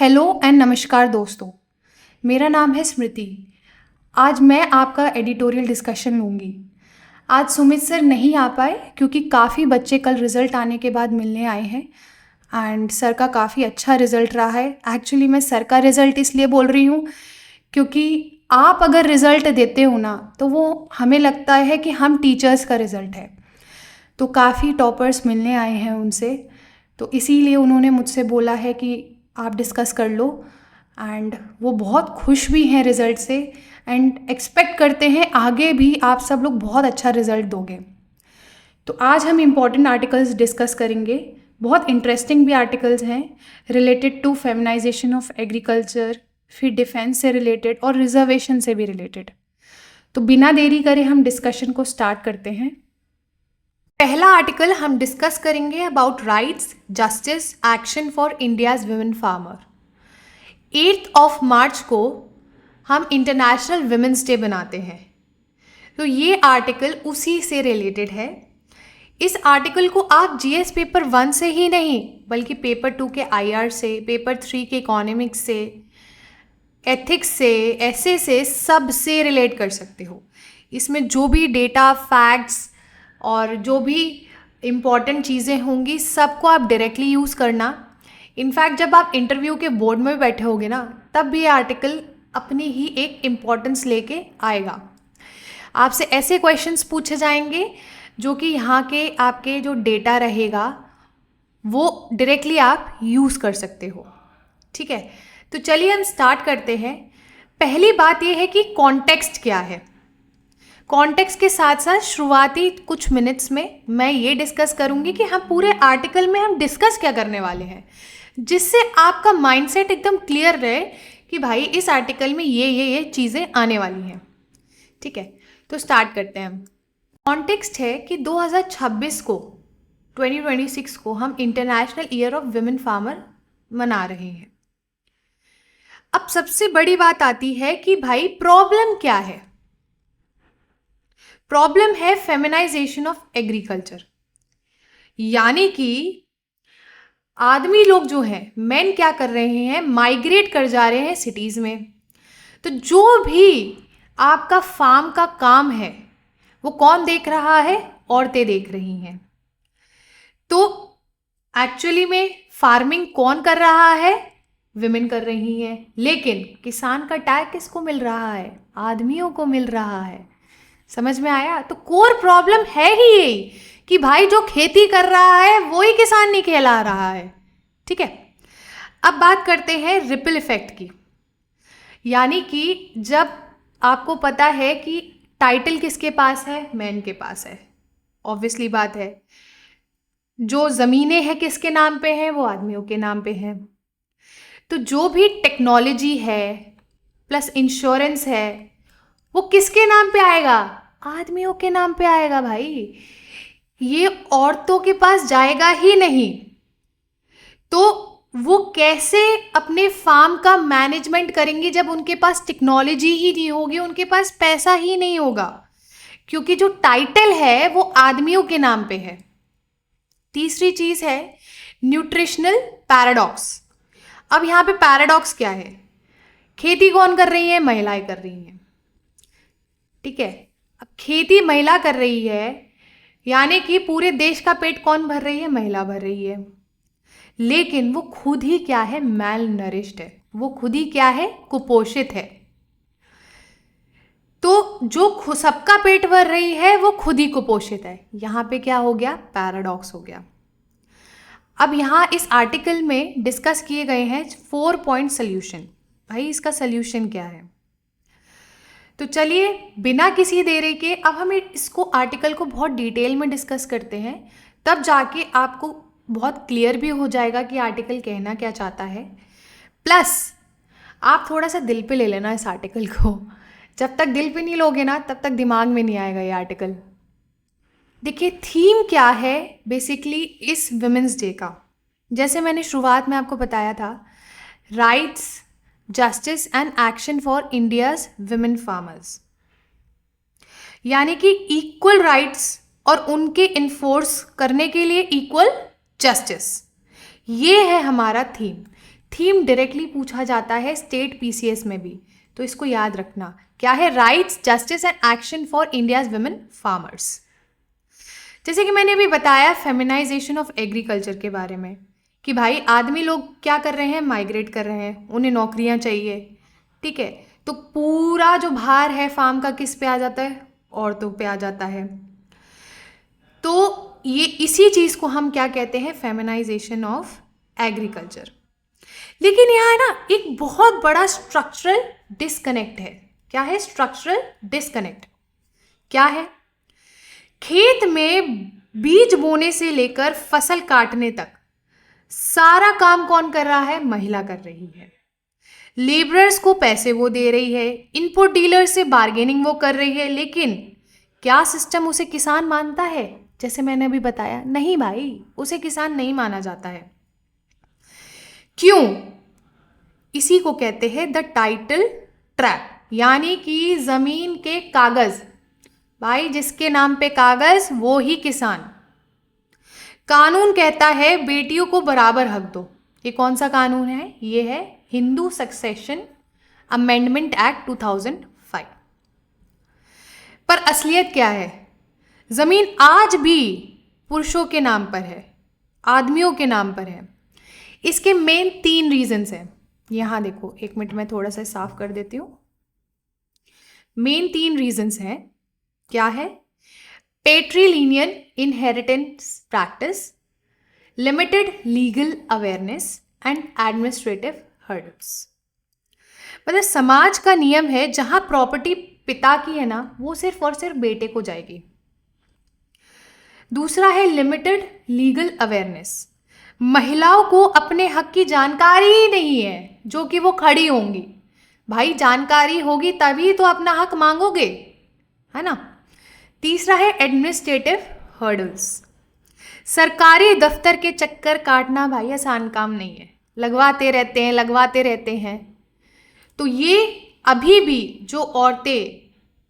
Hello and नमस्कार दोस्तों। मेरा नाम है स्मृति। आज मैं आपका एडिटोरियल डिस्कशन लूँगी। आज सुमित सर नहीं आ पाए क्योंकि काफ़ी बच्चे कल रिज़ल्ट आने के बाद मिलने आए हैं एंड सर का काफ़ी अच्छा रिज़ल्ट रहा है। एक्चुअली मैं सर का रिज़ल्ट इसलिए बोल रही हूँ क्योंकि आप अगर रिज़ल्ट देते हो ना तो वो हमें लगता है कि हम टीचर्स का रिज़ल्ट है। तो काफ़ी टॉपर्स मिलने आए हैं उनसे, तो इसीलिए उन्होंने मुझसे बोला है कि आप डिस्कस कर लो एंड वो बहुत खुश भी हैं रिज़ल्ट से एंड एक्सपेक्ट करते हैं आगे भी आप सब लोग बहुत अच्छा रिज़ल्ट दोगे। तो आज हम इम्पॉर्टेंट आर्टिकल्स डिस्कस करेंगे। बहुत इंटरेस्टिंग भी आर्टिकल्स हैं related to feminisation of agriculture, फिर डिफेंस से रिलेटेड और रिजर्वेशन से भी रिलेटेड। तो बिना देरी करे हम डिस्कशन को स्टार्ट करते हैं। पहला आर्टिकल हम डिस्कस करेंगे about rights, justice, action for India's women farmer. 8 मार्च को हम इंटरनेशनल वुमेन्स डे बनाते हैं, तो ये आर्टिकल उसी से रिलेटेड है। इस आर्टिकल को आप जीएस पेपर 1 से ही नहीं बल्कि पेपर 2 के आईआर से, पेपर 3 के इकोनॉमिक्स से, एथिक्स से, ऐसे से सब से रिलेट कर सकते हो। इसमें जो भी डेटा, फैक्ट्स और जो भी इम्पॉर्टेंट चीज़ें होंगी सबको आप डायरेक्टली यूज़ करना। इनफैक्ट जब आप इंटरव्यू के बोर्ड में बैठे होगे ना तब भी ये आर्टिकल अपनी ही एक इम्पॉर्टेंस लेके आएगा। आपसे ऐसे क्वेश्चंस पूछे जाएंगे जो कि यहाँ के आपके जो डेटा रहेगा वो डायरेक्टली आप यूज़ कर सकते हो। ठीक है, तो चलिए हम स्टार्ट करते हैं। पहली बात ये है कि कॉन्टेक्स्ट क्या है। कॉन्टेक्स्ट के साथ साथ शुरुआती कुछ मिनट्स में मैं ये डिस्कस करूँगी कि हम पूरे आर्टिकल में हम डिस्कस क्या करने वाले हैं, जिससे आपका माइंडसेट एकदम क्लियर रहे कि भाई इस आर्टिकल में ये चीज़ें आने वाली हैं। ठीक है, तो स्टार्ट करते हैं हम। कॉन्टेक्स्ट है कि 2026 को हम international year of women farmer मना रहे हैं। अब सबसे बड़ी बात आती है कि भाई प्रॉब्लम क्या है। प्रॉब्लम है फेमिनाइजेशन ऑफ एग्रीकल्चर, यानी कि आदमी लोग जो हैं, मेन क्या कर रहे हैं, माइग्रेट कर जा रहे हैं सिटीज़ में। तो जो भी आपका फार्म का काम है वो कौन देख रहा है, औरतें देख रही हैं। तो एक्चुअली में फार्मिंग कौन कर रहा है, विमेन कर रही हैं। लेकिन किसान का टैग किसको मिल रहा है, आदमियों को मिल रहा है। समझ में आया? तो कोर प्रॉब्लम है ही यही कि भाई जो खेती कर रहा है वो ही किसान नहीं कहला रहा है। ठीक है, अब बात करते हैं रिपल इफेक्ट की। यानी कि जब आपको पता है कि टाइटल किसके पास है, मैन के पास है, ऑब्वियसली बात है। जो ज़मीनें हैं किसके नाम पे हैं, वो आदमियों के नाम पे हैं। तो जो भी टेक्नोलॉजी है प्लस इंश्योरेंस है वो किसके नाम पे आएगा, आदमियों के नाम पे आएगा भाई। ये औरतों के पास जाएगा ही नहीं। तो वो कैसे अपने फार्म का मैनेजमेंट करेंगे जब उनके पास टेक्नोलॉजी ही नहीं होगी, उनके पास पैसा ही नहीं होगा, क्योंकि जो टाइटल है वो आदमियों के नाम पे है। तीसरी चीज है न्यूट्रिशनल पैराडॉक्स। अब यहाँ पे पैराडॉक्स क्या है, खेती कौन कर रही है, महिलाएं कर रही हैं। ठीक है, अब खेती महिला कर रही है, यानी कि पूरे देश का पेट कौन भर रही है, महिला भर रही है। लेकिन वो खुद ही क्या है, मैल नरिश्ड है, वो खुद ही क्या है, कुपोषित है। तो जो सबका पेट भर रही है वो खुद ही कुपोषित है। यहाँ पे क्या हो गया, पैराडॉक्स हो गया। अब यहाँ इस आर्टिकल में डिस्कस किए गए हैं 4 पॉइंट सोल्यूशन। भाई इसका सोल्यूशन क्या है, तो चलिए बिना किसी देरी के अब हम इसको आर्टिकल को बहुत डिटेल में डिस्कस करते हैं, तब जाके आपको बहुत क्लियर भी हो जाएगा कि आर्टिकल कहना क्या चाहता है। प्लस आप थोड़ा सा दिल पे ले लेना इस आर्टिकल को। जब तक दिल पे नहीं लोगे ना तब तक दिमाग में नहीं आएगा ये आर्टिकल। देखिए थीम क्या है बेसिकली इस वुमेन्स डे का। जैसे मैंने शुरुआत में आपको बताया था, rights, justice and action for India's women farmers, यानी कि इक्वल राइट्स और उनके इन्फोर्स करने के लिए इक्वल जस्टिस, ये है हमारा थीम। थीम डायरेक्टली पूछा जाता है स्टेट पीसीएस में भी, तो इसको याद रखना। क्या है? Rights, justice and action for India's women farmers. जैसे कि मैंने अभी बताया फेमिनाइजेशन ऑफ एग्रीकल्चर के बारे में, कि भाई आदमी लोग क्या कर रहे हैं? माइग्रेट कर रहे हैं, उन्हें नौकरियां चाहिए, ठीक है। तो पूरा जो भार है फार्म का किस पे आ जाता है? औरतों पे आ जाता है। तो ये इसी चीज़ को हम क्या कहते हैं? Feminisation of agriculture. लेकिन यहाँ ना एक बहुत बड़ा स्ट्रक्चरल डिस्कनेक्ट है। क्या है? Structural disconnect. क्या है? खेत में बीज बोने से लेकर फसल काटने तक सारा काम कौन कर रहा है? महिला कर रही है। लेबरर्स को पैसे वो दे रही है, इनपुट डीलर से बार्गेनिंग वो कर रही है, लेकिन क्या सिस्टम उसे किसान मानता है? जैसे मैंने अभी बताया, नहीं भाई, उसे किसान नहीं माना जाता है। क्यों? इसी को कहते हैं द टाइटल ट्रैप, यानी कि जमीन के कागज। भाई जिसके नाम पे कागज वो ही किसान। कानून कहता है बेटियों को बराबर हक दो। ये कौन सा कानून है? ये है हिंदू सक्सेशन अमेंडमेंट एक्ट 2005। पर असलियत क्या है? जमीन आज भी पुरुषों के नाम पर है, आदमियों के नाम पर है। इसके मेन 3 रीजंस हैं। यहां देखो, एक मिनट में थोड़ा सा साफ कर देती हूं। मेन 3 रीजंस हैं। क्या है? Patrilineal inheritance practice, limited legal awareness and administrative hurdles. मतलब समाज का नियम है जहां प्रॉपर्टी पिता की है ना, वो सिर्फ और सिर्फ बेटे को जाएगी। दूसरा है लिमिटेड लीगल अवेयरनेस। महिलाओं को अपने हक की जानकारी ही नहीं है, जो कि वो खड़ी होंगी। भाई जानकारी होगी तभी तो अपना हक मांगोगे, है ना। तीसरा है एडमिनिस्ट्रेटिव हर्डल्स। सरकारी दफ्तर के चक्कर काटना भाई आसान काम नहीं है, लगवाते रहते हैं। तो ये अभी भी जो औरतें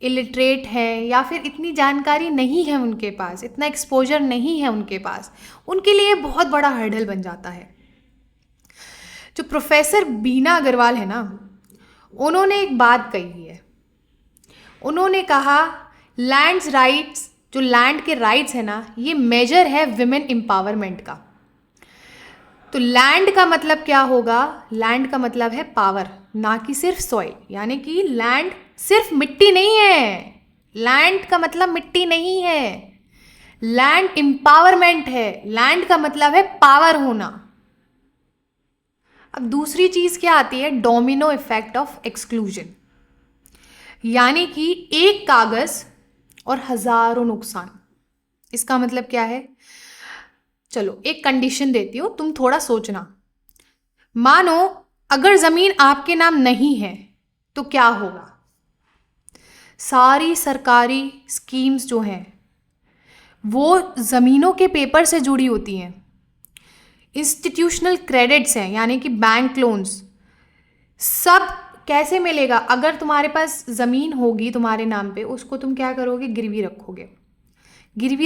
इलिटरेट हैं या फिर इतनी जानकारी नहीं है उनके पास, इतना एक्सपोजर नहीं है उनके पास, उनके लिए बहुत बड़ा हर्डल बन जाता है। जो प्रोफेसर बीना अग्रवाल है ना, उन्होंने एक बात कही है। उन्होंने कहा लैंड्स राइट्स, जो लैंड के राइट्स है ना, ये मेजर है विमेन एम्पावरमेंट का। तो लैंड का मतलब क्या होगा? लैंड का मतलब है पावर, ना कि सिर्फ सॉइल। यानी कि लैंड सिर्फ मिट्टी नहीं है, लैंड का मतलब मिट्टी नहीं है, लैंड एम्पावरमेंट है। लैंड का मतलब है पावर होना। अब दूसरी चीज क्या आती है? डोमिनो इफेक्ट ऑफ एक्सक्लूजन, यानी कि एक कागज और हजारों नुकसान। इसका मतलब क्या है? चलो एक कंडीशन देती हूं, तुम थोड़ा सोचना। मानो अगर जमीन आपके नाम नहीं है तो क्या होगा? सारी सरकारी स्कीम्स जो हैं वो जमीनों के पेपर से जुड़ी होती हैं। इंस्टीट्यूशनल क्रेडिट्स हैं, यानी कि बैंक लोन्स, सब कैसे मिलेगा? अगर तुम्हारे पास ज़मीन होगी तुम्हारे नाम पे, उसको तुम क्या करोगे? गिरवी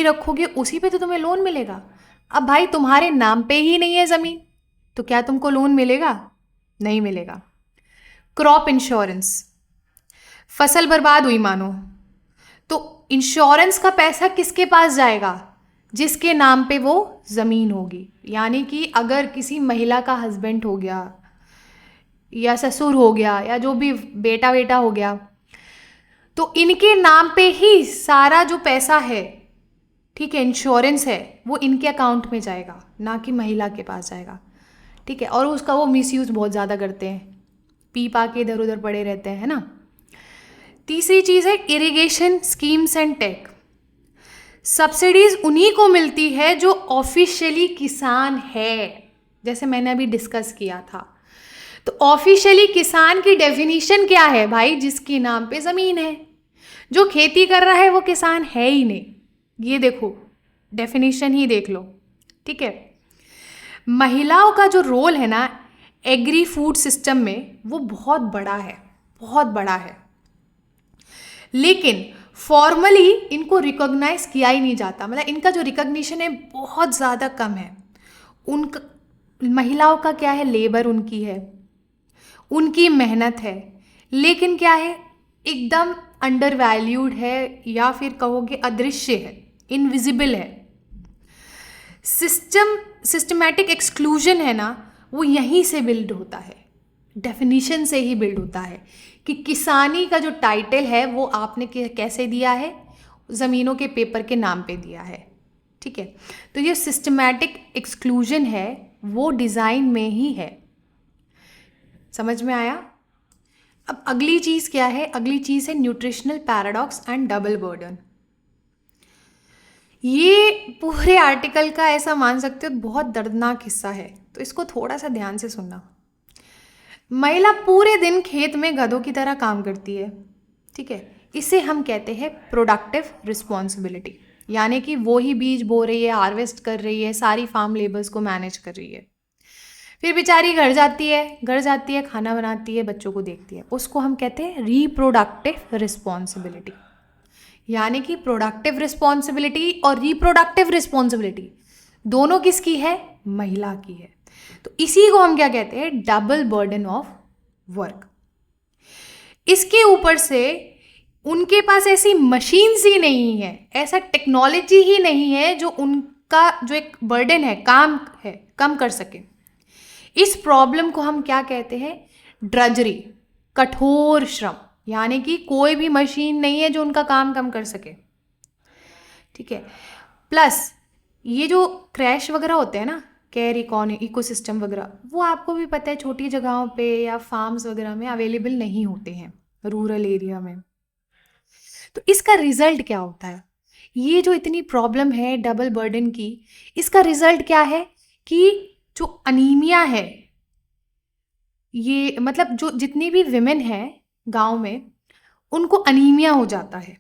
रखोगे, उसी पे तो तुम्हें लोन मिलेगा। अब भाई तुम्हारे नाम पे ही नहीं है ज़मीन, तो क्या तुमको लोन मिलेगा? नहीं मिलेगा। क्रॉप इंश्योरेंस, फसल बर्बाद हुई मानो, तो इंश्योरेंस का पैसा किसके पास जाएगा? जिसके नाम पे वो ज़मीन होगी। यानी कि अगर किसी महिला का हस्बैंड हो गया या ससुर हो गया या जो भी बेटा हो गया, तो इनके नाम पे ही सारा जो पैसा है, ठीक है, इंश्योरेंस है, वो इनके अकाउंट में जाएगा, ना कि महिला के पास जाएगा, ठीक है। और उसका वो मिसयूज़ बहुत ज़्यादा करते हैं, पी पा के इधर उधर पड़े रहते हैं, है ना। तीसरी चीज़ है irrigation schemes and tech. Subsidies उन्हीं को मिलती है जो ऑफिशियली किसान है, जैसे मैंने अभी डिस्कस किया था। तो ऑफिशियली किसान की डेफिनेशन क्या है भाई? जिसके नाम पे ज़मीन है। जो खेती कर रहा है वो किसान है ही नहीं। ये देखो, डेफिनेशन ही देख लो, ठीक है। महिलाओं का जो रोल है ना एग्री फूड सिस्टम में, वो बहुत बड़ा है, लेकिन फॉर्मली इनको रिकॉग्नाइज किया ही नहीं जाता। मतलब इनका जो रिकॉग्निशन है बहुत ज़्यादा कम है। उनका महिलाओं का क्या है, लेबर उनकी है, उनकी मेहनत है, लेकिन क्या है, एकदम अंडर वैल्यूड है, या फिर कहोगे अदृश्य है, इनविजिबल है। सिस्टमैटिक एक्सक्लूजन है ना, वो यहीं से बिल्ड होता है, डेफिनीशन से ही बिल्ड होता है कि किसानी का जो टाइटल है वो आपने कैसे दिया है, ज़मीनों के पेपर के नाम पे दिया है, ठीक है। तो ये सिस्टमैटिक एक्सक्लूजन है, वो डिज़ाइन में ही है। समझ में आया? अब अगली चीज़ क्या है? अगली चीज़ है nutritional paradox and double burden. ये पूरे आर्टिकल का ऐसा मान सकते हो बहुत दर्दनाक हिस्सा है, तो इसको थोड़ा सा ध्यान से सुनना। महिला पूरे दिन खेत में गधों की तरह काम करती है, ठीक है। इसे हम कहते हैं प्रोडक्टिव रिस्पॉन्सिबिलिटी, यानी कि वो ही बीज बो रही है, हार्वेस्ट कर रही है, सारी फार्म लेबर्स को मैनेज कर रही है। फिर बेचारी घर जाती है, खाना बनाती है, बच्चों को देखती है, उसको हम कहते हैं रिप्रोडक्टिव रिस्पॉन्सिबिलिटी। यानी कि प्रोडक्टिव रिस्पॉन्सिबिलिटी और रिप्रोडक्टिव रिस्पॉन्सिबिलिटी दोनों किसकी है? महिला की है। तो इसी को हम क्या कहते हैं? Double burden of work. इसके ऊपर से उनके पास ऐसी मशीन्स ही नहीं है, ऐसा टेक्नोलॉजी ही नहीं है जो उनका जो एक बर्डन है, काम है, कम कर सके। इस प्रॉब्लम को हम क्या कहते हैं? ड्रजरी, कठोर श्रम। यानी कि कोई भी मशीन नहीं है जो उनका काम कम कर सके, ठीक है। प्लस ये जो क्रैश वगैरह होते हैं ना, केयर इकोसिस्टम वगैरह, वो आपको भी पता है छोटी जगहों पे या फार्म्स वगैरह में अवेलेबल नहीं होते हैं, रूरल एरिया में। तो इसका रिजल्ट क्या होता है? ये जो इतनी प्रॉब्लम है डबल बर्डन की, इसका रिजल्ट क्या है कि जो अनीमिया है, ये मतलब जो जितनी भी विमेन हैं गांव में, उनको अनीमिया हो जाता है,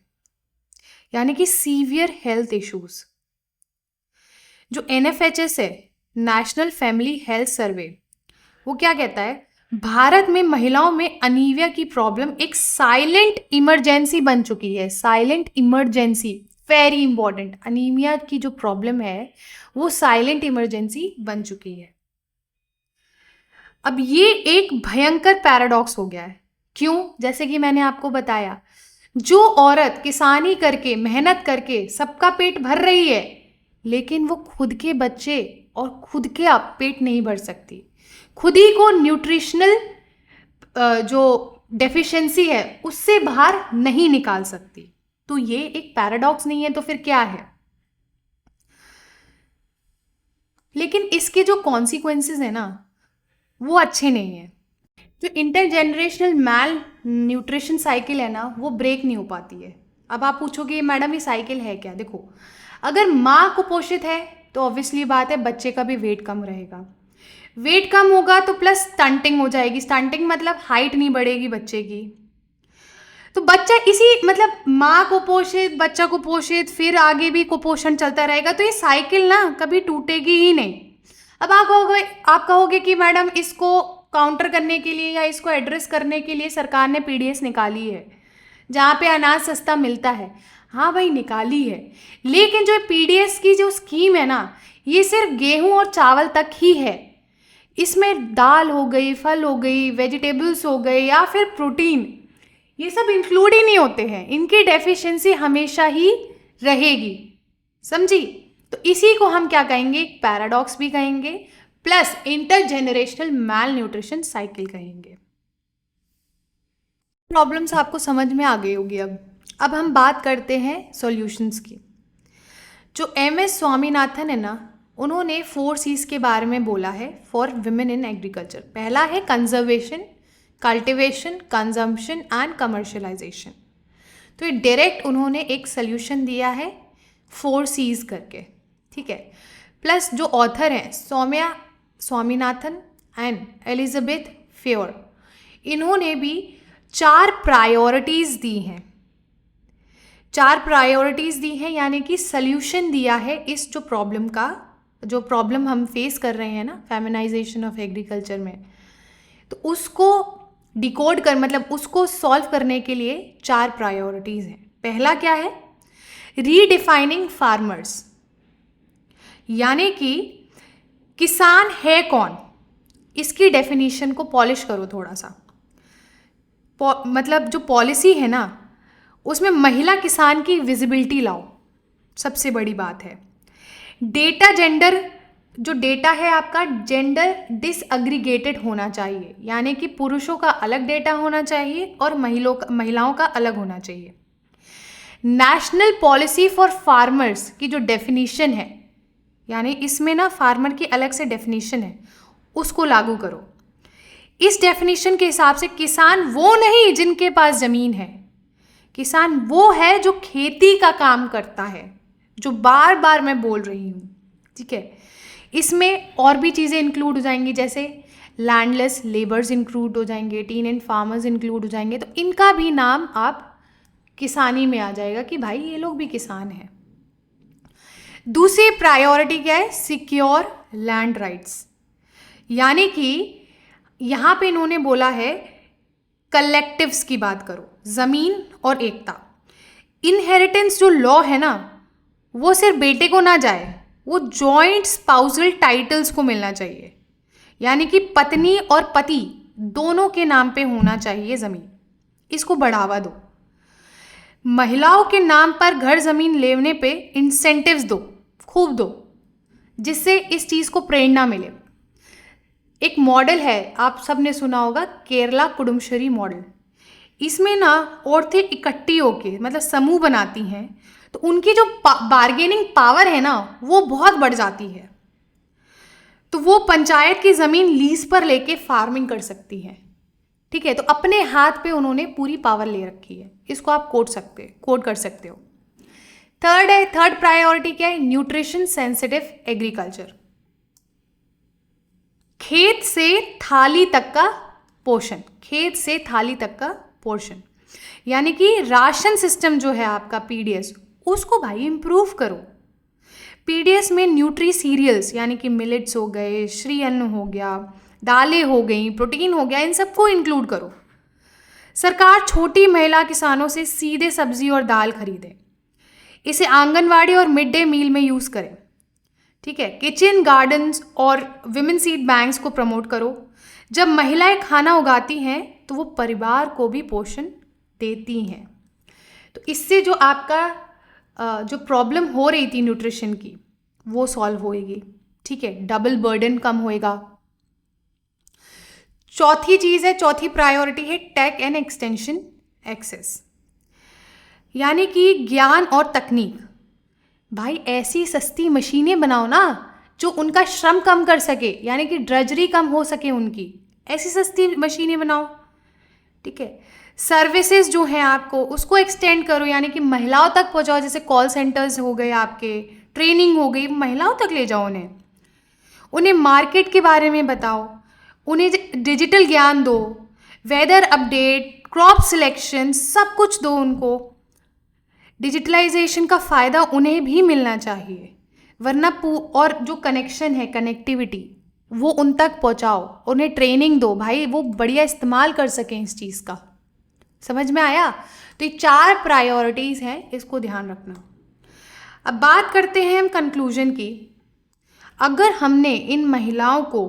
यानी कि सीवियर हेल्थ इश्यूज। जो NFHS है, नेशनल फैमिली हेल्थ सर्वे, वो क्या कहता है? भारत में महिलाओं में अनीमिया की प्रॉब्लम एक साइलेंट इमरजेंसी बन चुकी है। Silent emergency, very important. Anaemia की जो प्रॉब्लम है वो साइलेंट इमरजेंसी बन चुकी है। अब ये एक भयंकर पैराडॉक्स हो गया है। क्यों? जैसे कि मैंने आपको बताया, जो औरत किसानी करके, मेहनत करके सबका पेट भर रही है, लेकिन वो खुद के बच्चे और खुद के पेट नहीं भर सकती, खुद ही को न्यूट्रिशनल जो डेफिशिएंसी है उससे बाहर नहीं निकाल सकती। तो ये एक पैराडॉक्स नहीं है तो फिर क्या है? लेकिन इसके जो कॉन्सिक्वेंसेस है ना, वो अच्छे नहीं है। जो इंटरजेनरेशनल मैल न्यूट्रिशन साइकिल है ना, वो ब्रेक नहीं हो पाती है। अब आप पूछोगे मैडम ये साइकिल है क्या? देखो, अगर माँ कुपोषित है तो ऑब्वियसली बात है बच्चे का भी वेट कम रहेगा। वेट कम होगा तो प्लस स्टंटिंग हो जाएगी। स्टंटिंग मतलब हाइट नहीं बढ़ेगी बच्चे की। तो बच्चा इसी मतलब माँ कुपोषित, बच्चा कुपोषित, फिर आगे भी कुपोषण चलता रहेगा, तो ये साइकिल ना कभी टूटेगी ही नहीं। अब आप कहोगे कि मैडम इसको काउंटर करने के लिए या इसको एड्रेस करने के लिए सरकार ने PDS निकाली है जहाँ पे अनाज सस्ता मिलता है। हाँ भाई, निकाली है, लेकिन जो PDS की जो स्कीम है ना, ये सिर्फ गेहूं और चावल तक ही है। इसमें दाल हो गई, फल हो गई, वेजिटेबल्स हो गए या फिर प्रोटीन, ये सब इंक्लूड ही नहीं होते हैं। इनकी डेफिशिएंसी हमेशा ही रहेगी, समझी? तो इसी को हम क्या कहेंगे? पैराडॉक्स भी कहेंगे, प्लस इंटरजेनरेशनल मैल न्यूट्रिशन साइकिल कहेंगे। प्रॉब्लम्स आपको समझ में आ गई होगी। अब हम बात करते हैं सॉल्यूशंस की। जो MS स्वामीनाथन है ना, उन्होंने 4 C's के बारे में बोला है फॉर विमेन इन एग्रीकल्चर। पहला है conservation, cultivation, consumption and commercialisation. तो ये डायरेक्ट उन्होंने एक सल्यूशन दिया है 4 C's करके, ठीक है। प्लस जो ऑथर हैं Soumya Swaminathan and Elizabeth Fair, इन्होंने भी 4 प्रायोरिटीज़ दी हैं। 4 प्रायोरिटीज़ दी हैं, यानी कि सल्यूशन दिया है इस जो प्रॉब्लम का, जो प्रॉब्लम हम फेस कर रहे हैं ना फेमिनाइजेशन ऑफ एग्रीकल्चर में, तो उसको डिकोड कर मतलब उसको सॉल्व करने के लिए 4 प्रायोरिटीज़ हैं। पहला क्या है? रीडिफाइनिंग फार्मर्स, यानी कि किसान है कौन, इसकी डेफिनेशन को पॉलिश करो थोड़ा सा। मतलब जो पॉलिसी है ना, उसमें महिला किसान की विजिबिलिटी लाओ, सबसे बड़ी बात है। डेटा जेंडर, जो डेटा है आपका जेंडर डिसएग्रीगेटेड होना चाहिए, यानी कि पुरुषों का अलग डेटा होना चाहिए और महिलाओं का अलग होना चाहिए। नेशनल पॉलिसी फॉर फार्मर्स की जो डेफिनेशन है, यानी इसमें ना फार्मर की अलग से डेफिनेशन है, उसको लागू करो। इस डेफिनेशन के हिसाब से किसान वो नहीं जिनके पास ज़मीन है, किसान वो है जो खेती का काम करता है, जो बार बार मैं बोल रही हूँ, ठीक है। इसमें और भी चीज़ें इंक्लूड हो जाएंगी, जैसे लैंडलेस लेबर्स इंक्लूड हो जाएंगे, टीनेंट फार्मर्स इंक्लूड हो जाएंगे, तो इनका भी नाम आप किसानी में आ जाएगा कि भाई ये लोग भी किसान हैं। दूसरी प्रायोरिटी क्या है? सिक्योर लैंड राइट्स, यानी कि यहाँ पे इन्होंने बोला है कलेक्टिव्स की बात करो, ज़मीन और एकता। इनहेरिटेंस जो लॉ है ना, वो सिर्फ बेटे को ना जाए, वो जॉइंट स्पाउसल टाइटल्स को मिलना चाहिए, यानी कि पत्नी और पति दोनों के नाम पे होना चाहिए ज़मीन। इसको बढ़ावा दो। महिलाओं के नाम पर घर ज़मीन लेने पे इंसेंटिव्स दो, खूब दो, जिससे इस चीज़ को प्रेरणा मिले। एक मॉडल है, आप सब ने सुना होगा, केरला कुडुम्श्री मॉडल। इसमें ना औरतें इकट्ठी होके मतलब समूह बनाती हैं, तो उनकी जो बार्गेनिंग पावर है ना, वो बहुत बढ़ जाती है। तो वो पंचायत की ज़मीन लीज पर लेके फार्मिंग कर सकती है, ठीक है। तो अपने हाथ पे उन्होंने पूरी पावर ले रखी है। इसको आप कोड कर सकते हो। थर्ड प्रायोरिटी क्या है? Nutrition sensitive agriculture. खेत से थाली तक का पोषण, खेत से थाली तक का पोषण, यानी कि राशन सिस्टम जो है आपका पीडीएस, उसको भाई इम्प्रूव करो। पीडीएस में न्यूट्री सीरियल्स, यानी कि मिलेट्स हो गए, श्री अन्न हो गया, दालें हो गई, प्रोटीन हो गया, इन सबको इंक्लूड करो। सरकार छोटी महिला किसानों से सीधे सब्जी और दाल खरीदे, इसे आंगनवाड़ी और मिड डे मील में यूज़ करें, ठीक है। किचन गार्डन्स और विमेन सीड बैंक्स को प्रमोट करो। जब महिलाएं खाना उगाती हैं तो वो परिवार को भी पोषण देती हैं। तो इससे जो आपका जो प्रॉब्लम हो रही थी न्यूट्रिशन की, वो सॉल्व होएगी, ठीक है। डबल बर्डन कम होएगा। चौथी प्रायोरिटी है टेक एंड एक्सटेंशन एक्सेस, यानी कि ज्ञान और तकनीक। भाई ऐसी सस्ती मशीनें बनाओ ना जो उनका श्रम कम कर सके, यानी कि ड्रजरी कम हो सके उनकी, ऐसी सस्ती मशीनें बनाओ, ठीक है। सर्विसेज जो हैं आपको उसको एक्सटेंड करो, यानी कि महिलाओं तक पहुंचाओ, जैसे कॉल सेंटर्स हो गए आपके, ट्रेनिंग हो गई, महिलाओं तक ले जाओ उन्हें मार्केट के बारे में बताओ, उन्हें डिजिटल ज्ञान दो, वेदर अपडेट, क्रॉप सिलेक्शन, सब कुछ दो उनको। डिजिटलाइजेशन का फ़ायदा उन्हें भी मिलना चाहिए, वरना और जो कनेक्शन है, कनेक्टिविटी, वो उन तक पहुंचाओ, उन्हें ट्रेनिंग दो भाई, वो बढ़िया इस्तेमाल कर सकें इस चीज़ का। समझ में आया? तो ये 4 प्रायोरिटीज़ हैं, इसको ध्यान रखना। अब बात करते हैं हम कंक्लूजन की। अगर हमने इन महिलाओं को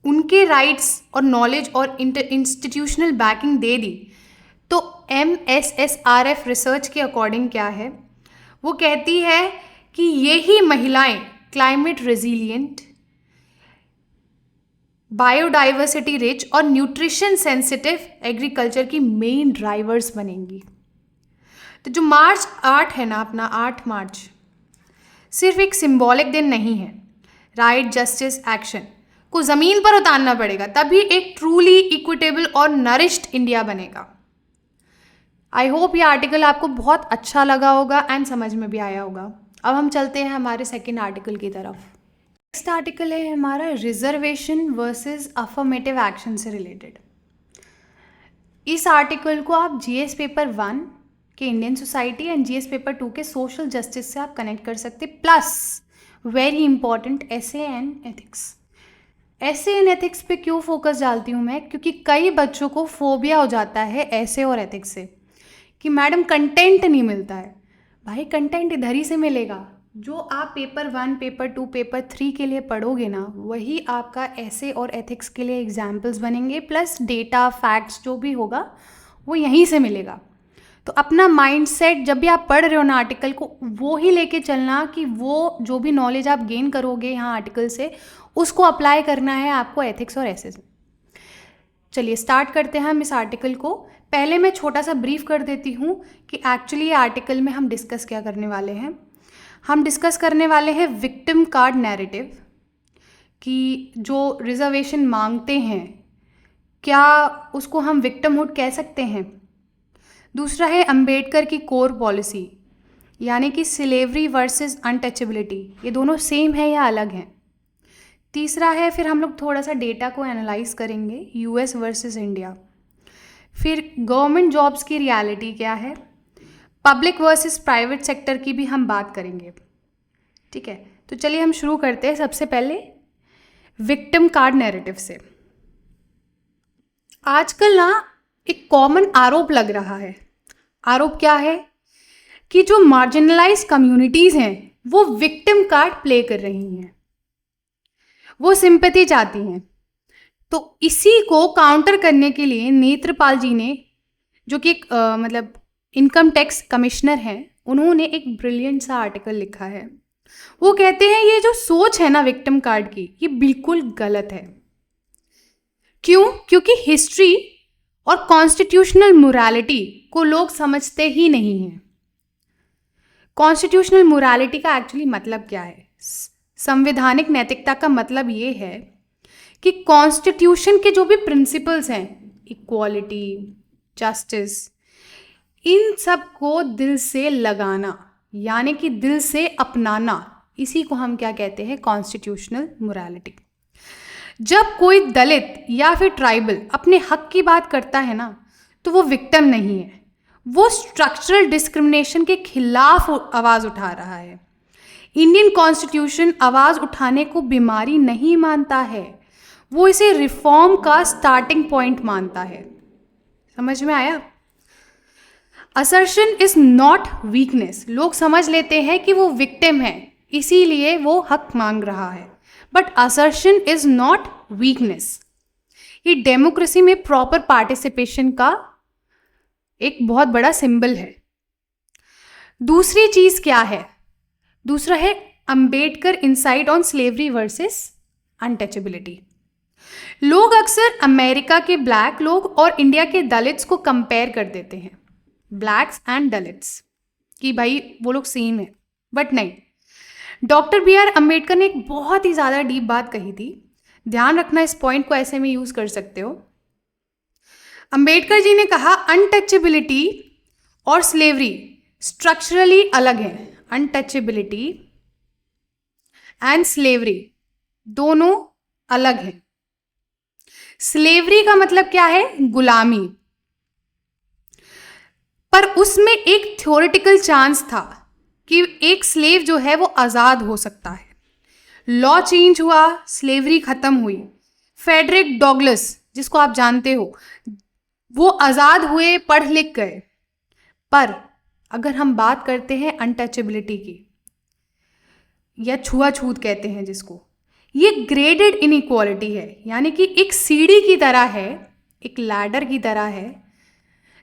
उनके राइट्स और नॉलेज और इंस्टीट्यूशनल बैकिंग दे दी, तो MSSRF रिसर्च के अकॉर्डिंग क्या है, वो कहती है कि ये ही महिलाएं क्लाइमेट रेजिलिएंट, बायोडाइवर्सिटी रिच और न्यूट्रिशन सेंसिटिव एग्रीकल्चर की मेन ड्राइवर्स बनेंगी। तो जो मार्च 8 है ना, अपना 8 मार्च सिर्फ एक सिंबॉलिक दिन नहीं है। राइट, जस्टिस, एक्शन को ज़मीन पर उतारना पड़ेगा, तभी एक ट्रूली इक्विटेबल और नरिश्ड इंडिया बनेगा। आई होप ये आर्टिकल आपको बहुत अच्छा लगा होगा एंड समझ में भी आया होगा। अब हम चलते हैं हमारे सेकेंड आर्टिकल की तरफ। नेक्स्ट आर्टिकल है हमारा रिजर्वेशन वर्सेस अफर्मेटिव एक्शन से रिलेटेड। इस आर्टिकल को आप जीएस पेपर 1 के Indian society and GS paper 2 के सोशल जस्टिस से आप कनेक्ट कर सकते, plus very important essay and ethics. Essay and ethics पे क्यों फोकस डालती हूँ मैं? क्योंकि कई बच्चों को फोबिया हो जाता है एसे और एथिक्स से कि मैडम कंटेंट नहीं मिलता है। भाई कंटेंट इधर ही से मिलेगा, जो आप पेपर 1, पेपर 2, पेपर 3 के लिए पढ़ोगे ना, वही आपका ऐसे और एथिक्स के लिए एग्जाम्पल्स बनेंगे, प्लस डेटा फैक्ट्स जो भी होगा वो यहीं से मिलेगा। तो अपना माइंडसेट जब भी आप पढ़ रहे हो ना आर्टिकल को, वो ही लेके चलना कि वो जो भी नॉलेज आप गेन करोगे यहाँ आर्टिकल से, उसको अप्लाई करना है आपको एथिक्स और एसेस में। चलिए स्टार्ट करते हैं हम इस आर्टिकल को। पहले मैं छोटा सा ब्रीफ कर देती हूँ कि एक्चुअली ये आर्टिकल में हम डिस्कस क्या करने वाले हैं। हम डिस्कस करने वाले हैं विक्टिम कार्ड नैरेटिव, कि जो रिजर्वेशन मांगते हैं क्या उसको हम विक्टिमहुड कह सकते हैं। दूसरा है अंबेडकर की कोर पॉलिसी, यानी कि स्लेवरी वर्सेस अनटचेबिलिटी, ये दोनों सेम है या अलग हैं। तीसरा है, फिर हम लोग थोड़ा सा डेटा को एनालाइज करेंगे, यूएस वर्सेस इंडिया। फिर गवर्नमेंट जॉब्स की रियलिटी क्या है, पब्लिक वर्सेस प्राइवेट सेक्टर की भी हम बात करेंगे। ठीक है, तो चलिए हम शुरू करते हैं सबसे पहले विक्टिम कार्ड नैरेटिव से। आजकल ना एक कॉमन आरोप लग रहा है। आरोप क्या है कि जो मार्जिनलाइज कम्युनिटीज़ हैं वो विक्टिम कार्ड प्ले कर रही हैं, वो सिंपैथी चाहती हैं। तो इसी को काउंटर करने के लिए नेत्रपाल जी ने, जो कि एक मतलब इनकम टैक्स कमिश्नर हैं, उन्होंने एक ब्रिलियंट सा आर्टिकल लिखा है। वो कहते हैं ये जो सोच है ना विक्टिम कार्ड की, ये बिल्कुल गलत है। क्यों? क्योंकि हिस्ट्री और कॉन्स्टिट्यूशनल मोरालिटी को लोग समझते ही नहीं हैं। कॉन्स्टिट्यूशनल मोरालिटी का एक्चुअली मतलब क्या है? संवैधानिक नैतिकता का मतलब ये है कि कॉन्स्टिट्यूशन के जो भी प्रिंसिपल्स हैं, इक्वालिटी, जस्टिस, इन सब को दिल से लगाना, यानी कि दिल से अपनाना, इसी को हम क्या कहते हैं? Constitutional morality. जब कोई दलित या फिर ट्राइबल अपने हक की बात करता है ना, तो वो विक्टिम नहीं है, वो स्ट्रक्चरल डिस्क्रिमिनेशन के खिलाफ आवाज़ उठा रहा है। इंडियन कॉन्स्टिट्यूशन आवाज़ उठाने को बीमारी नहीं मानता है, वो इसे रिफॉर्म का स्टार्टिंग पॉइंट मानता है। समझ में आया? Assertion is not weakness. लोग समझ लेते हैं कि वो विक्टिम है, इसीलिए वो हक मांग रहा है, but assertion is not weakness. ये डेमोक्रेसी में प्रॉपर पार्टिसिपेशन का एक बहुत बड़ा सिंबल है। दूसरी चीज क्या है? दूसरा है Ambedkar insight on slavery versus untouchability. लोग अक्सर अमेरिका के ब्लैक लोग और इंडिया के दलित्स को कंपेयर कर देते हैं, ब्लैक्स एंड दलित्स, कि भाई वो लोग सेम है, बट नहीं। Doctor B R. अम्बेडकर ने एक बहुत ही ज़्यादा डीप बात कही थी, ध्यान रखना, इस पॉइंट को ऐसे में यूज़ कर सकते हो। अंबेडकर जी ने कहा अनटचेबिलिटी और स्लेवरी स्ट्रक्चरली अलग है। अनटचेबिलिटी एंड स्लेवरी दोनों अलग हैं। स्लेवरी का मतलब क्या है? गुलामी, पर उसमें एक थ्योरेटिकल चांस था कि एक स्लेव जो है वो आज़ाद हो सकता है। लॉ चेंज हुआ, स्लेवरी ख़त्म हुई। फेडरिक डॉगलस, जिसको आप जानते हो, वो आज़ाद हुए, पढ़ लिख गए। पर अगर हम बात करते हैं अनटचेबिलिटी की, या छुआछूत कहते हैं जिसको, ये ग्रेडेड इनइक्वालिटी है, यानी कि एक सीढ़ी की तरह है, एक लैडर की तरह है,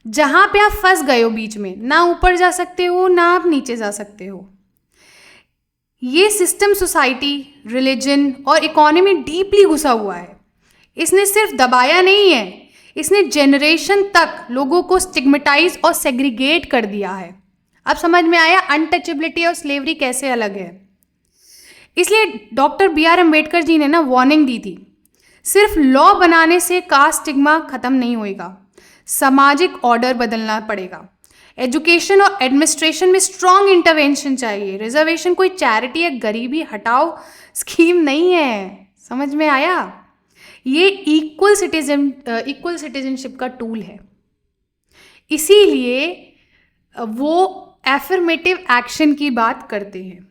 जहाँ पे आप फंस गए हो बीच में, ना ऊपर जा सकते हो ना आप नीचे जा सकते हो। ये सिस्टम सोसाइटी, रिलीजन और इकोनॉमी डीपली घुसा हुआ है। इसने सिर्फ दबाया नहीं है, इसने जनरेशन तक लोगों को स्टिग्मेटाइज और सेग्रीगेट कर दिया है। अब समझ में आया अनटचेबिलिटी और स्लेवरी कैसे अलग है। इसलिए डॉक्टर बी.आर. अम्बेडकर जी ने ना वार्निंग दी थी, सिर्फ लॉ बनाने से कास्ट स्टिग्मा खत्म नहीं होएगा, सामाजिक ऑर्डर बदलना पड़ेगा। एजुकेशन और एडमिनिस्ट्रेशन में स्ट्रॉन्ग इंटरवेंशन चाहिए। रिजर्वेशन कोई चैरिटी या गरीबी हटाओ स्कीम नहीं है। समझ में आया? ये इक्वल सिटीजनशिप का टूल है। इसीलिए वो एफर्मेटिव एक्शन की बात करते हैं।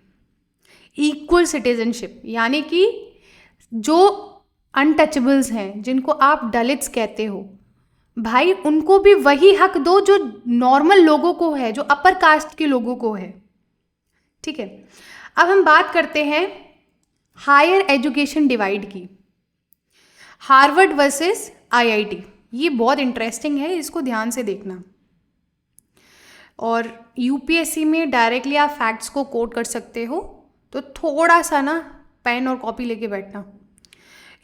इक्वल सिटीजनशिप यानी कि जो अनटचेबल्स हैं, जिनको आप दलित्स कहते हो, भाई उनको भी वही हक दो जो नॉर्मल लोगों को है, जो अपर कास्ट के लोगों को है। ठीक है। अब हम बात करते हैं हायर एजुकेशन डिवाइड की, हार्वर्ड वर्सेस आईआईटी। ये बहुत इंटरेस्टिंग है, इसको ध्यान से देखना। और यूपीएससी में डायरेक्टली आप फैक्ट्स को कोट कर सकते हो, तो थोड़ा सा ना पेन और कॉपी लेके बैठना।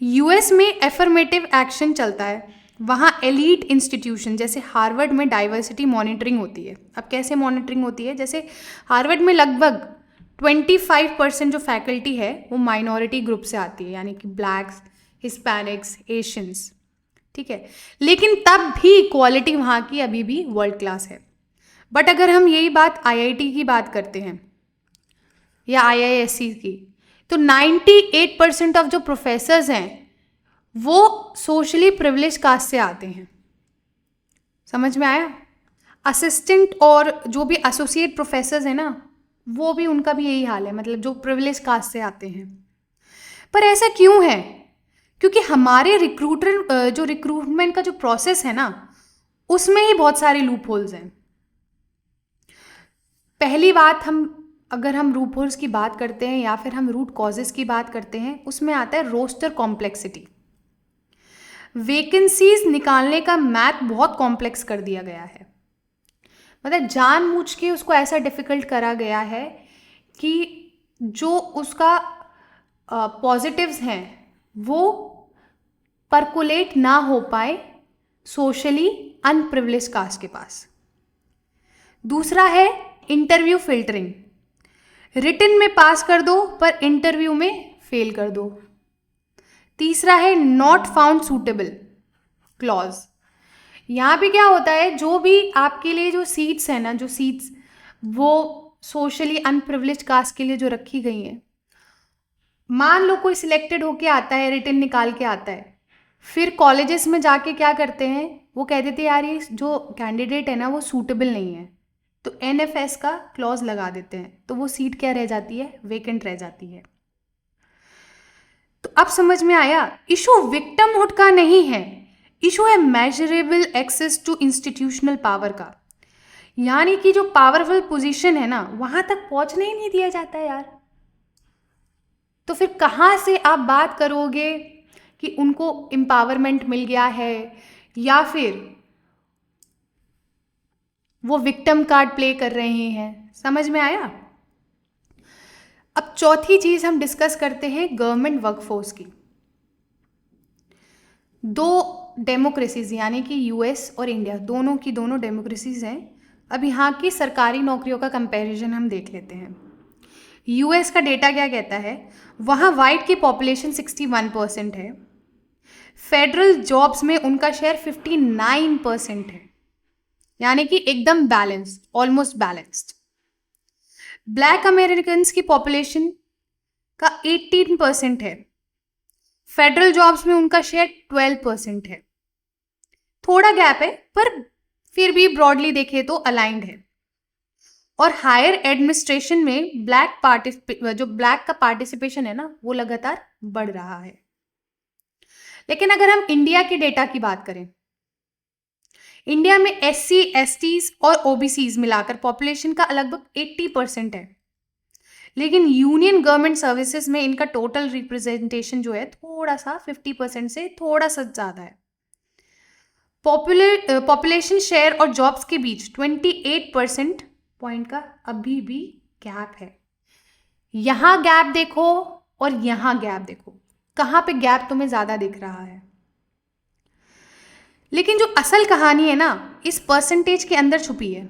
यूएस में एफर्मेटिव एक्शन चलता है, वहाँ एलीट इंस्टीट्यूशन जैसे हार्वर्ड में डाइवर्सिटी मॉनिटरिंग होती है। अब कैसे मॉनिटरिंग होती है? जैसे हार्वर्ड में लगभग 25% जो फैकल्टी है वो माइनॉरिटी ग्रुप से आती है, यानी कि ब्लैक्स, हिस्पैनिक्स, एशियंस, ठीक है। लेकिन तब भी क्वालिटी वहाँ की अभी भी वर्ल्ड क्लास है। बट अगर हम यही बात आईआईटी की बात करते हैं या आईआईएससी की, तो 98% ऑफ जो प्रोफेसर्स हैं वो सोशली प्रिविलेज कास्ट से आते हैं। समझ में आया? असिस्टेंट और जो भी एसोसिएट प्रोफेसर्स हैं ना, वो भी उनका भी यही हाल है, मतलब जो प्रिविलेज कास्ट से आते हैं। पर ऐसा क्यों है? क्योंकि हमारे जो रिक्रूटमेंट का जो प्रोसेस है ना, उसमें ही बहुत सारे लूप होल्स हैं। पहली बात, अगर हम लूप होल्स की बात करते हैं या फिर हम रूट कॉजेस की बात करते हैं, उसमें आता है रोस्टर कॉम्प्लेक्सिटी। वैकेंसीज निकालने का मैथ बहुत कॉम्प्लेक्स कर दिया गया है, मतलब जानबूझ के उसको ऐसा डिफिकल्ट करा गया है कि जो उसका पॉजिटिव्स हैं वो परकुलेट ना हो पाए सोशली अनप्रिविलेज कास्ट के पास। दूसरा है इंटरव्यू फिल्टरिंग, रिटन में पास कर दो पर इंटरव्यू में फेल कर दो। तीसरा है नॉट फाउंड सूटेबल क्लॉज। यहाँ पे क्या होता है, जो भी आपके लिए जो सीट्स हैं ना, जो सीट्स वो सोशली अनप्रिविलेज कास्ट के लिए जो रखी गई हैं, मान लो कोई सिलेक्टेड होके आता है, रिटन निकाल के आता है, फिर कॉलेजेस में जाके क्या करते हैं, वो कह देते हैं यार ये जो कैंडिडेट है ना वो सूटेबल नहीं है, तो एनएफएस का क्लॉज लगा देते हैं, तो वो सीट क्या रह जाती है, वेकेंट रह जाती है। तो अब समझ में आया, इशू विक्टिमहुड का नहीं है, इशू है measurable access to institutional power का। यानी कि जो पावरफुल पोजीशन है ना, वहां तक पहुंचने ही नहीं दिया जाता है यार। तो फिर कहाँ से आप बात करोगे कि उनको एम्पावरमेंट मिल गया है या फिर वो विक्टिम कार्ड प्ले कर रहे हैं? समझ में आया? अब चौथी चीज हम डिस्कस करते हैं गवर्नमेंट वर्कफोर्स की। दो डेमोक्रेसीज यानी कि यूएस और इंडिया, दोनों की दोनों डेमोक्रेसीज हैं। अब यहाँ की सरकारी नौकरियों का कंपैरिजन हम देख लेते हैं। यूएस का डेटा क्या कहता है, वहाँ वाइट की पॉपुलेशन 61% है, फेडरल जॉब्स में उनका शेयर 59% है, यानी कि एकदम balanced, almost balanced. Black Americans की पॉपुलेशन का 18% है, फेडरल जॉब्स में उनका शेयर 12% है। थोड़ा गैप है पर फिर भी ब्रॉडली देखे तो अलाइंड है। और हायर एडमिनिस्ट्रेशन में जो ब्लैक का पार्टिसिपेशन है ना, वो लगातार बढ़ रहा है। लेकिन अगर हम इंडिया के डेटा की बात करें, इंडिया में एससी, एसटीज और ओबीसीज मिलाकर पॉपुलेशन का लगभग 80% है, लेकिन यूनियन गवर्नमेंट सर्विसेज में इनका टोटल रिप्रेजेंटेशन जो है थोड़ा सा 50% से थोड़ा सा ज़्यादा है। पॉपुलेशन शेयर और जॉब्स के बीच 28% पॉइंट का अभी भी गैप है। यहाँ गैप देखो और यहाँ गैप देखो, कहाँ पे गैप तुम्हें ज़्यादा दिख रहा है। लेकिन जो असल कहानी है ना, इस परसेंटेज के अंदर छुपी है।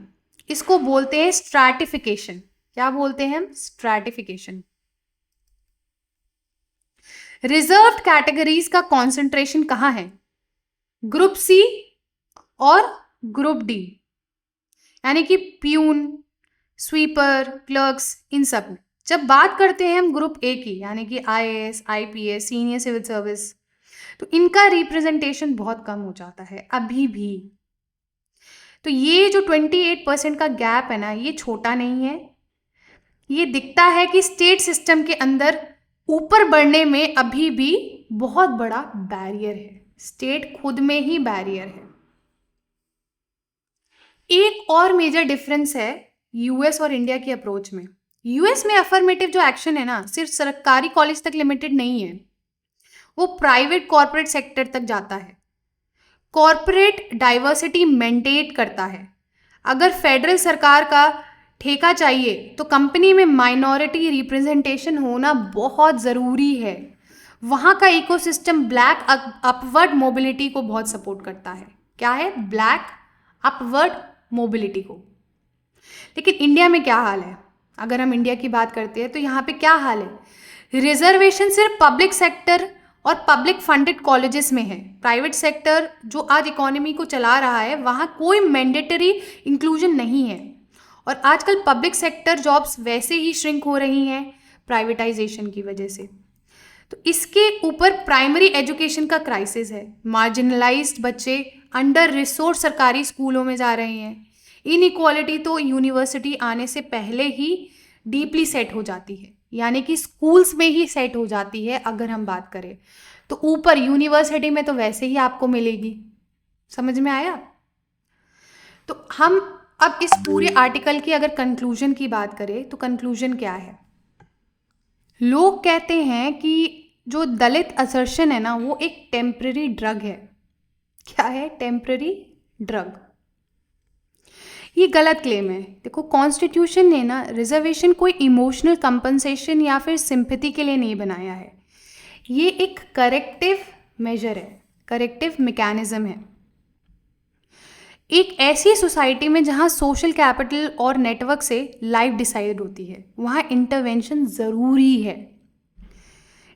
इसको बोलते हैं स्ट्रैटिफिकेशन। क्या बोलते हैं हम? स्ट्रैटिफिकेशन। रिजर्व्ड कैटेगरीज का कॉन्सेंट्रेशन कहाँ है? ग्रुप सी और ग्रुप डी, यानी कि प्यून, स्वीपर, क्लर्क्स, इन सब में। जब बात करते हैं हम ग्रुप ए की, यानी कि IAS, IPS, senior civil service, तो इनका रिप्रेजेंटेशन बहुत कम हो जाता है अभी भी। तो ये जो 28% का गैप है ना, ये छोटा नहीं है। ये दिखता है कि स्टेट सिस्टम के अंदर ऊपर बढ़ने में अभी भी बहुत बड़ा बैरियर है, स्टेट खुद में ही बैरियर है। एक और मेजर डिफरेंस है यूएस और इंडिया की अप्रोच में। यूएस में अफर्मेटिव जो एक्शन है ना, सिर्फ सरकारी कॉलेज तक लिमिटेड नहीं है, वो प्राइवेट कॉर्पोरेट सेक्टर तक जाता है। कॉर्पोरेट डाइवर्सिटी मेंटेन करता है। अगर फेडरल सरकार का ठेका चाहिए तो कंपनी में माइनॉरिटी रिप्रेजेंटेशन होना बहुत ज़रूरी है। वहाँ का इकोसिस्टम ब्लैक अपवर्ड मोबिलिटी को बहुत सपोर्ट करता है। क्या है? ब्लैक अपवर्ड मोबिलिटी को। लेकिन इंडिया में क्या हाल है? अगर हम इंडिया की बात करते हैं तो यहाँ पे क्या हाल है? रिजर्वेशन सिर्फ पब्लिक सेक्टर और पब्लिक फंडेड कॉलेजेस में है। प्राइवेट सेक्टर जो आज इकोनॉमी को चला रहा है, वहाँ कोई मैंडेटरी इंक्लूजन नहीं है। और आजकल पब्लिक सेक्टर जॉब्स वैसे ही श्रिंक हो रही हैं प्राइवेटाइजेशन की वजह से। तो इसके ऊपर प्राइमरी एजुकेशन का क्राइसिस है। मार्जिनलाइज्ड बच्चे अंडर रिसोर्स सरकारी स्कूलों में जा रहे हैं। इनइक्वालिटी तो यूनिवर्सिटी आने से पहले ही डीपली सेट हो जाती है, यानी कि स्कूल्स में ही सेट हो जाती है। अगर हम बात करें तो ऊपर यूनिवर्सिटी में तो वैसे ही आपको मिलेगी। समझ में आया? तो हम अब इस पूरे आर्टिकल की अगर कंक्लूजन की बात करें तो कंक्लूजन क्या है? लोग कहते हैं कि जो दलित असर्शन है ना, वो एक टेम्पररी ड्रग है। क्या है? Temporary drug. ये गलत क्लेम है। देखो, कॉन्स्टिट्यूशन ने ना रिजर्वेशन कोई इमोशनल कंपनसेशन या फिर सिंपैथी के लिए नहीं बनाया है। ये एक करेक्टिव मेजर है, करेक्टिव मैकेनिज्म है। एक ऐसी सोसाइटी में जहाँ सोशल कैपिटल और नेटवर्क से लाइफ डिसाइड होती है, वहाँ इंटरवेंशन ज़रूरी है।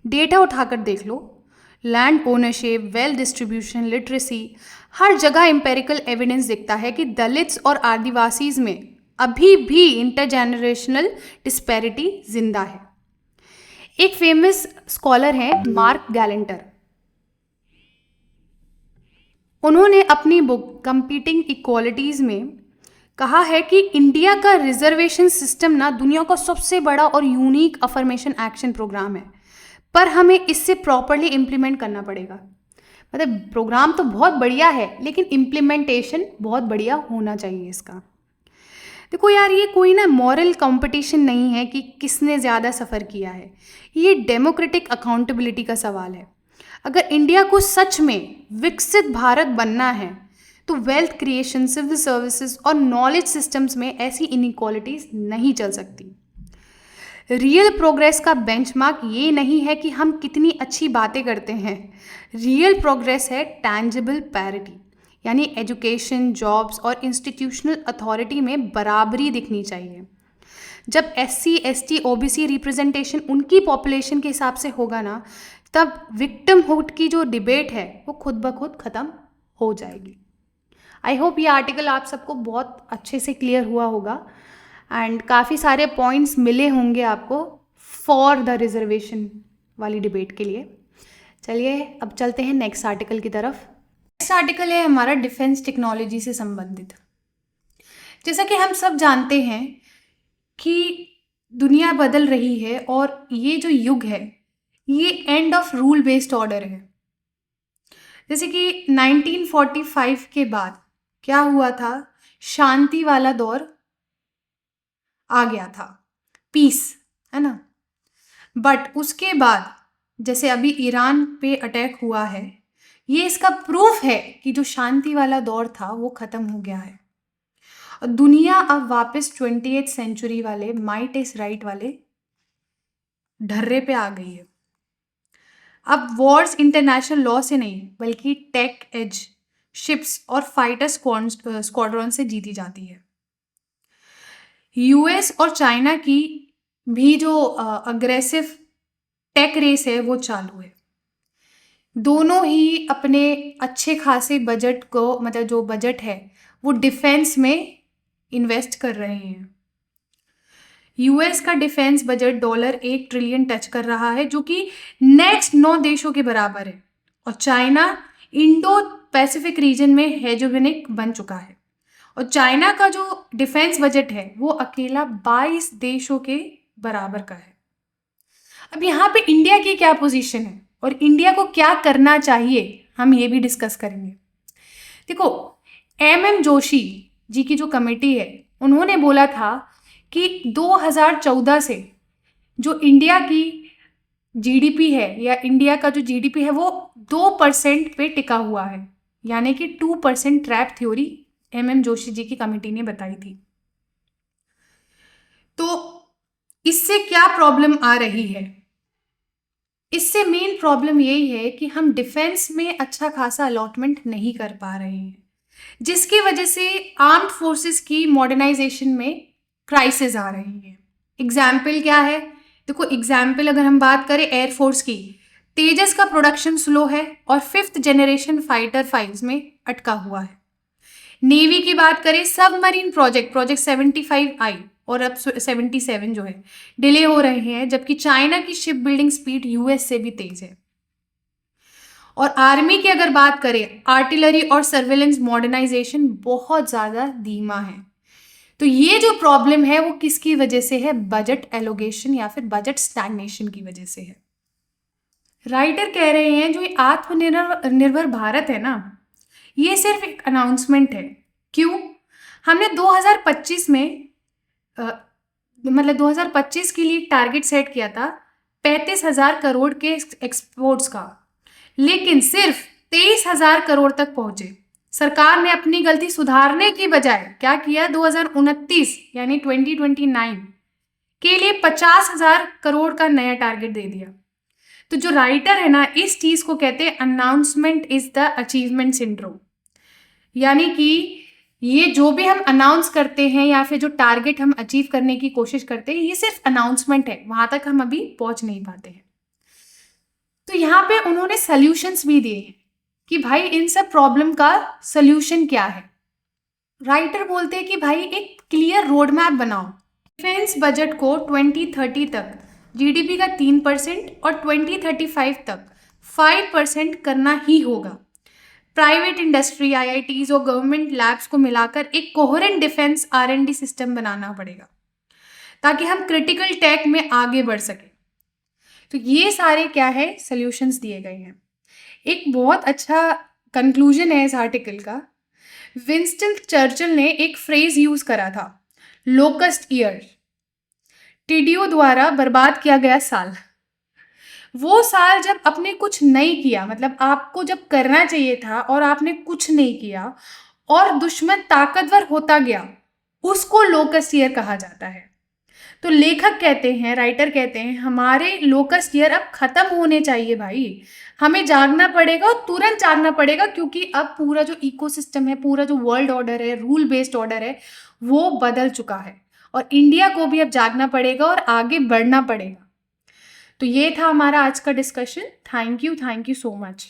डेटा उठाकर देख लो, land ownership, wealth distribution, literacy, हर जगह एम्पेरिकल एविडेंस दिखता है कि दलित्स और आदिवासीज में अभी भी इंटरजेनरेशनल डिस्पैरिटी जिंदा है। एक फेमस स्कॉलर हैं मार्क गैलेंटर। उन्होंने अपनी बुक कंपीटिंग इक्वालिटीज़ में कहा है कि इंडिया का रिजर्वेशन सिस्टम ना दुनिया का सबसे बड़ा और यूनिक अफर्मेशन एक्शन प्रोग्राम है, पर हमें इससे प्रॉपरली इम्प्लीमेंट करना पड़ेगा। मतलब प्रोग्राम तो बहुत बढ़िया है, लेकिन इम्प्लीमेंटेशन बहुत बढ़िया होना चाहिए इसका। देखो यार, ये कोई ना मॉरल कंपटीशन नहीं है कि किसने ज़्यादा सफ़र किया है। ये डेमोक्रेटिक अकाउंटेबिलिटी का सवाल है। अगर इंडिया को सच में विकसित भारत बनना है तो वेल्थ क्रिएशन, सिविल सर्विसेज और नॉलेज सिस्टम्स में ऐसी इनइक्वालिटीज़ नहीं चल सकती। रियल प्रोग्रेस का बेंचमार्क ये नहीं है कि हम कितनी अच्छी बातें करते हैं। रियल प्रोग्रेस है टैंजिबल पैरिटी, यानी एजुकेशन, जॉब्स और इंस्टीट्यूशनल अथॉरिटी में बराबरी दिखनी चाहिए। जब SC, ST, OBC रिप्रेजेंटेशन उनकी पॉपुलेशन के हिसाब से होगा ना, तब विक्टिमहुड की जो डिबेट है वो खुद ब खुद ख़त्म हो जाएगी। आई होप ये आर्टिकल आप सबको बहुत अच्छे से क्लियर हुआ होगा एंड काफ़ी सारे पॉइंट्स मिले होंगे आपको फॉर द रिजर्वेशन वाली डिबेट के लिए। चलिए अब चलते हैं नेक्स्ट आर्टिकल की तरफ। नेक्स्ट आर्टिकल है हमारा डिफेंस टेक्नोलॉजी से संबंधित। जैसा कि हम सब जानते हैं कि दुनिया बदल रही है और ये जो युग है ये end of rule based order है। जैसे कि 1945 के बाद क्या हुआ था, शांति वाला दौर आ गया था, पीस, है ना। बट उसके बाद जैसे अभी ईरान पे अटैक हुआ है, ये इसका प्रूफ है कि जो शांति वाला दौर था वो ख़त्म हो गया है और दुनिया अब वापस 20th सेंचुरी वाले माइट इज राइट वाले ढर्रे पे आ गई है। अब वॉर्स इंटरनेशनल लॉ से नहीं बल्कि टेक एज शिप्स और फाइटर स्क्वाड्रॉन से जीती जाती है। US और चाइना की भी जो अग्रेसिव टेक रेस है वो चालू है। दोनों ही अपने अच्छे खासे बजट को, मतलब जो बजट है वो डिफेंस में इन्वेस्ट कर रहे हैं। US का डिफेंस बजट $1 ट्रिलियन टच कर रहा है, जो कि नेक्स्ट 9 देशों के बराबर है। और चाइना इंडो पैसिफिक रीजन में हेजेमोनिक बन चुका है और चाइना का जो डिफेंस बजट है वो अकेला 22 देशों के बराबर का है। अब यहाँ पे इंडिया की क्या पोजीशन है और इंडिया को क्या करना चाहिए, हम ये भी डिस्कस करेंगे। देखो, MM जोशी जी की जो कमेटी है उन्होंने बोला था कि 2014 से जो इंडिया की जीडीपी है या इंडिया का जो जीडीपी है वो 2% पे टिका हुआ है, यानी कि 2% trap theory MM Joshi ji की कमेटी ने बताई थी। तो इससे क्या प्रॉब्लम आ रही है? इससे मेन प्रॉब्लम यही है कि हम डिफेंस में अच्छा खासा अलॉटमेंट नहीं कर पा रहे हैं, जिसकी वजह से आर्म्ड फोर्सेस की मॉडर्नाइजेशन में क्राइसिस आ रही है। एग्जाम्पल क्या है? देखो, एग्जाम्पल अगर हम बात करें एयरफोर्स की, तेजस का प्रोडक्शन स्लो है और 5th जनरेशन फाइटर फाइल्स में अटका हुआ है। नेवी की बात करें, सबमरीन प्रोजेक्ट 75 आई और अब 77 जो है डिले हो रहे हैं, जबकि चाइना की शिप बिल्डिंग स्पीड यूएस से भी तेज है। और आर्मी की अगर बात करें, आर्टिलरी और सर्वेलेंस मॉडर्नाइजेशन बहुत ज़्यादा धीमा है। तो ये जो प्रॉब्लम है वो किसकी वजह से है? बजट एलोकेशन या फिर बजट स्टैग्नेशन की वजह से है। राइटर कह रहे हैं जो आत्मनिर्भर भारत है ना, ये सिर्फ एक अनाउंसमेंट है। क्यों? हमने 2025 में मतलब 2025 के लिए टारगेट सेट किया था 35,000 करोड़ के एक्सपोर्ट्स का, लेकिन सिर्फ 23,000 करोड़ तक पहुंचे। सरकार ने अपनी गलती सुधारने की बजाय क्या किया? 2029 यानी 2029 के लिए 50,000 करोड़ का नया टारगेट दे दिया। तो जो राइटर है ना, इस चीज को कहते हैं announcement is the achievement syndrome, यानी कि ये जो भी हम अनाउंस करते हैं या फिर जो टारगेट हम अचीव करने की कोशिश करते हैं, ये सिर्फ अनाउंसमेंट है, वहां तक हम अभी पहुंच नहीं पाते हैं। तो यहाँ पे उन्होंने सॉल्यूशंस भी दिए हैं कि भाई इन सब प्रॉब्लम का सॉल्यूशन क्या है। राइटर बोलते हैं कि भाई एक क्लियर रोड मैप बनाओ। डिफेंस बजट को 2030 तक जीडीपी का 3% और 2035 तक 5% करना ही होगा। प्राइवेट इंडस्ट्री, आईआईटीज और गवर्नमेंट लैब्स को मिलाकर एक कोहेरेंट डिफेंस R&D सिस्टम बनाना पड़ेगा ताकि हम क्रिटिकल टेक में आगे बढ़ सकें। तो ये सारे क्या है? सॉल्यूशंस दिए गए हैं। एक बहुत अच्छा कंक्लूजन है इस आर्टिकल का। विंस्टन चर्चिल ने एक फ्रेज यूज करा था, लोकस्ट ईयर, टिडियो द्वारा बर्बाद किया गया साल। वो साल जब आपने कुछ नहीं किया, मतलब आपको जब करना चाहिए था और आपने कुछ नहीं किया और दुश्मन ताकतवर होता गया, उसको लोकस्ट ईयर कहा जाता है। तो लेखक कहते हैं, राइटर कहते हैं, हमारे लोकस्ट ईयर अब खत्म होने चाहिए भाई। हमें जागना पड़ेगा और तुरंत जागना पड़ेगा, क्योंकि अब पूरा जो इकोसिस्टम है, पूरा जो वर्ल्ड ऑर्डर है, रूल बेस्ड ऑर्डर है, वो बदल चुका है और इंडिया को भी अब जागना पड़ेगा और आगे बढ़ना पड़ेगा। तो ये था हमारा आज का discussion. Thank you so much.